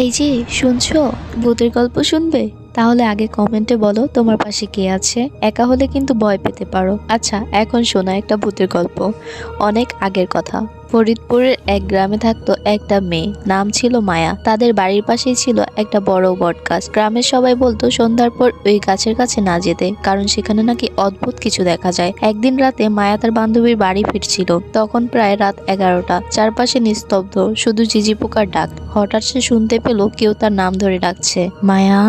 এই যে শুনছো, ভূতের গল্প শুনবে? তাহলে আগে কমেন্টে বলো তোমার পাশে কে আছে। একা হলে কিন্তু ভয় পেতে পারো। আচ্ছা, এখন শোনা একটা ভূতের গল্প। অনেক আগের কথা। ফরিদপুরের এক গ্রামে থাকতো একটা মেয়ে, নাম ছিল মায়া। তাদের বাড়ির পাশেই ছিল একটা বড় বটগাছ। গ্রামের সবাই বলতো সন্ধ্যার পর ওই গাছের কাছে না যেতে, কারণ সেখানে নাকি অদ্ভুত কিছু দেখা যায়। একদিন রাতে মায়া তার বান্ধবীর বাড়ি ফিরছিল। তখন প্রায় রাত 11টা। চারপাশে নিস্তব্ধ, শুধু ঝিঝি পোকার ডাক। হঠাৎ সে শুনতে পেল কেউ তার নাম ধরে ডাকছে, মায়া,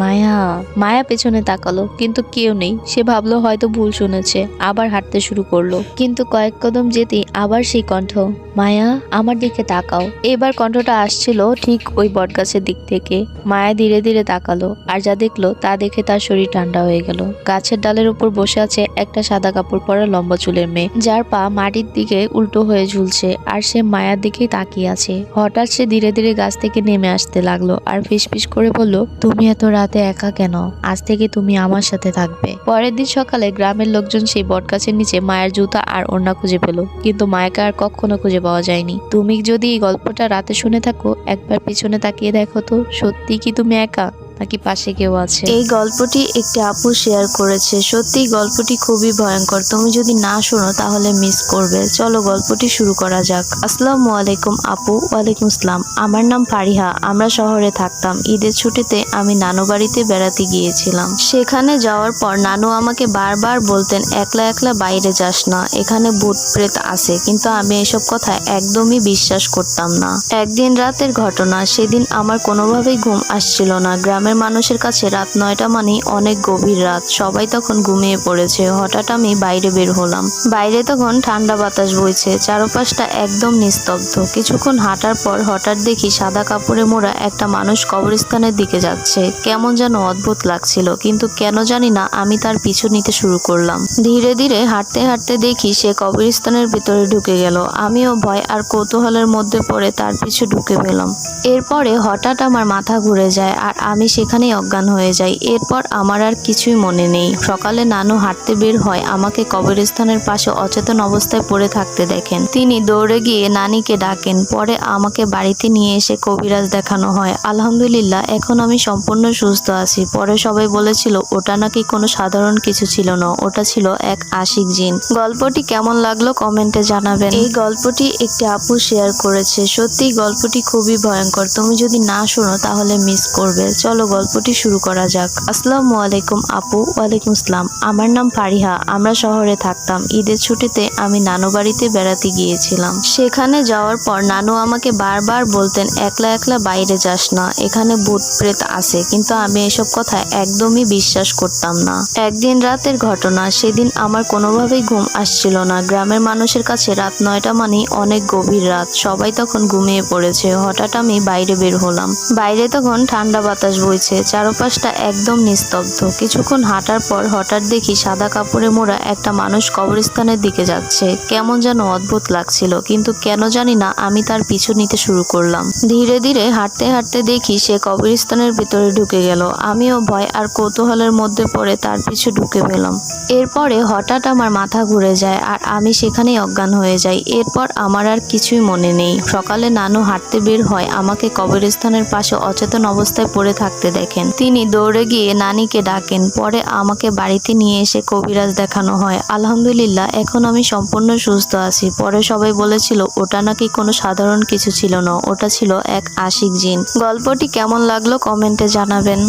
মায়া। মায়া পেছনে তাকালো, কিন্তু কেউ নেই। সে ভাবলো হয়তো ভুল শুনেছে, আবার হাঁটতে শুরু করলো। কিন্তু কয়েক কদম যেতেই আবার সেই কণ্ঠ, মায়া, আমার দিকে তাকাও। এবার কণ্ঠটা আসছিল ঠিক ওই বটগাছের দিক থেকে। মায়া ধীরে ধীরে তাকালো, আর যা দেখলো তা দেখে তার শরীর ঠান্ডা হয়ে গেল। গাছের ডালের উপর বসে আছে একটা সাদা কাপড় পরা লম্বা চুলের মেয়ে, যার পা মাটির দিকে উল্টো হয়ে ঝুলছে, আর সে মায়ার দিকেই তাকিয়ে আছে। হঠাৎ সে ধীরে ধীরে গাছ থেকে নেমে আসতে লাগলো, আর ফিসফিস করে বলল, তুমি এত রাতে একা কেন? আজ থেকে তুমি আমার সাথে থাকবে। পরের দিন সকালে গ্রামের লোকজন সেই বটগাছের নিচে মায়ের জুতা আর ওড়না খুঁজে পেল, কিন্তু মায়াকে আর কখনো খুঁজে পাওয়া যায়নি। তুমি যদি এই গল্পটা রাতে শুনে থাকো, একবার পিছনে তাকিয়ে দেখো তো, সত্যি কি তুমি একা, নাকি পাশে কেউ আছে? এই গল্পটি একটি আপু শেয়ার করেছে। সত্যি গল্পটি খুবই ভয়ঙ্কর। তুমি যদি না শোনো তাহলে মিস করবে। চলো গল্পটি শুরু করা যাক। আসসালামু আলাইকুম আপু। ওয়ালাইকুম আসসালাম। আমার নাম ফারিহা। আমরা শহরে থাকতাম। ঈদের ছুটিতে আমি নানু বাড়িতে বেড়াতে গিয়েছিলাম। সেখানে যাওয়ার পর নানু আমাকে বারবার বলতেন, একলা একলা বাইরে যাস না, এখানে ভূত প্রেত আছে। কিন্তু আমি এসব কথা একদমই বিশ্বাস করতাম না। একদিন রাতের ঘটনা। সেদিন আমার কোনোভাবেই ঘুম আসছিল না। গ্রামের মানুষের কাছে রাত 9টা মানেই অনেক গভীর রাত। সবাই তখন ঘুমিয়ে পড়েছে। হঠাৎ আমি বাইরে বের হলাম। বাইরে তখন ঠান্ডা বাতাস বইছে, চারপাশটা একদম নিস্তব্ধ। কিছুক্ষণ হাঁটার পর হঠাৎ দেখি সাদা কাপড়ে মোড়া একটা মানুষ কবরস্থানের দিকে যাচ্ছে। কেমন যেন অদ্ভুত লাগছিল, কিন্তু কেন জানি না আমি তার পিছু নিতে শুরু করলাম। ধীরে ধীরে হাঁটতে হাঁটতে দেখি সে কবরস্থানের ভিতরে ঢুকে গেল। আমিও ভয় আর কৌতূহলের মধ্যে পড়ে তার পিছু ঢুকে পেলাম। এরপরে হঠাৎ আমার মাথা ঘুরে যায়, আর আমি সেখানেই অজ্ঞান হয়ে যাই। এরপর আমার আর কিছুই মনে নেই। সকালে নানু হাঁটতে বের হয়, আমাকে কবরস্থানের পাশে অচেতন অবস্থায় পড়ে থাকতে দেখেন। তিনি দৌড়ে গিয়ে নানিকে ডাকেন। পরে আমাকে বাড়িতে নিয়ে এসে কবিরাজ দেখানো হয়। আলহামদুলিল্লাহ, এখন আমি সম্পূর্ণ সুস্থ আছি। পরে সবাই বলেছিল ওটা নাকি কোনো সাধারণ কিছু ছিল না, ওটা ছিল এক আশিক জিন। গল্পটি কেমন লাগলো কমেন্টে জানাবেন। এই গল্পটি একটি আপু শেয়ার করেছে। সত্যি গল্পটি খুবই ভয়ঙ্কর। তুমি যদি না শোনো তাহলে মিস করবে। চলো গল্পটি শুরু করা যাক। আসসালামু আলাইকুম আপু। ওয়ালাইকুম আসসালাম। আমার নাম ফারিহা। আমরা শহরে থাকতাম। ঈদের ছুটিতে আমি নানু বাড়িতে বেড়াতে গিয়েছিলাম। সেখানে যাওয়ার পর নানু আমাকে বারবার বলতেন, একলা একলা বাইরে যাস না, এখানে ভূত প্রেত আছে। কিন্তু আমি এসব কথা একদমই বিশ্বাস করতাম না। একদিন রাতের ঘটনা। সেদিন আমার কোনোভাবেই ঘুম আসছিল না। গ্রামের মানুষের কাছে রাত 9টা মানেই অনেক গভীর রাত। সবাই তখন ঘুমিয়ে পড়েছে। হঠাৎ আমি বাইরে বের হলাম। বাইরে তখন ঠান্ডা বাতাস বইছে, চারপাশটা একদম নিস্তব্ধ। কিছুক্ষণ হাঁটার পর হঠাৎ দেখি সাদা কাপড়ে মোড়া একটা মানুষ কবরস্থানের দিকে যাচ্ছে। কেমন যেন অদ্ভুত লাগছিল, কিন্তু কেন জানি না আমি তার পিছু নিতে শুরু করলাম। ধীরে ধীরে হাঁটতে হাঁটতে দেখি সে কবরস্থানের ভিতরে ঢুকে গেল। আমিও ভয় আর কৌতূহলের মধ্যে পড়ে তার পিছু ঢুকে পেলাম। এরপরে হঠাৎ আমার মাথা ঘুরে যায়, আর আমি সেখানেই অজ্ঞান হয়ে যাই। এরপর আমার আর কিছুই মনে নেই। সকালে নানু হাঁটতে বের হয়, আমাকে কবরস্থানের পাশে অচেতন অবস্থায় পড়ে থাকতে দেখেন। তিনি দৌড়ে গিয়ে নানিকে ডাকেন। পরে আমাকে বাড়িতে নিয়ে এসে কবিরাজ দেখানো হয়। আলহামদুলিল্লাহ, এখন আমি সম্পূর্ণ সুস্থ আছি। পরে সবাই বলেছিল ওটা নাকি কোনো সাধারণ কিছু ছিল না, ওটা ছিল এক আশিক জিন। গল্পটি কেমন লাগলো কমেন্টে জানাবেন।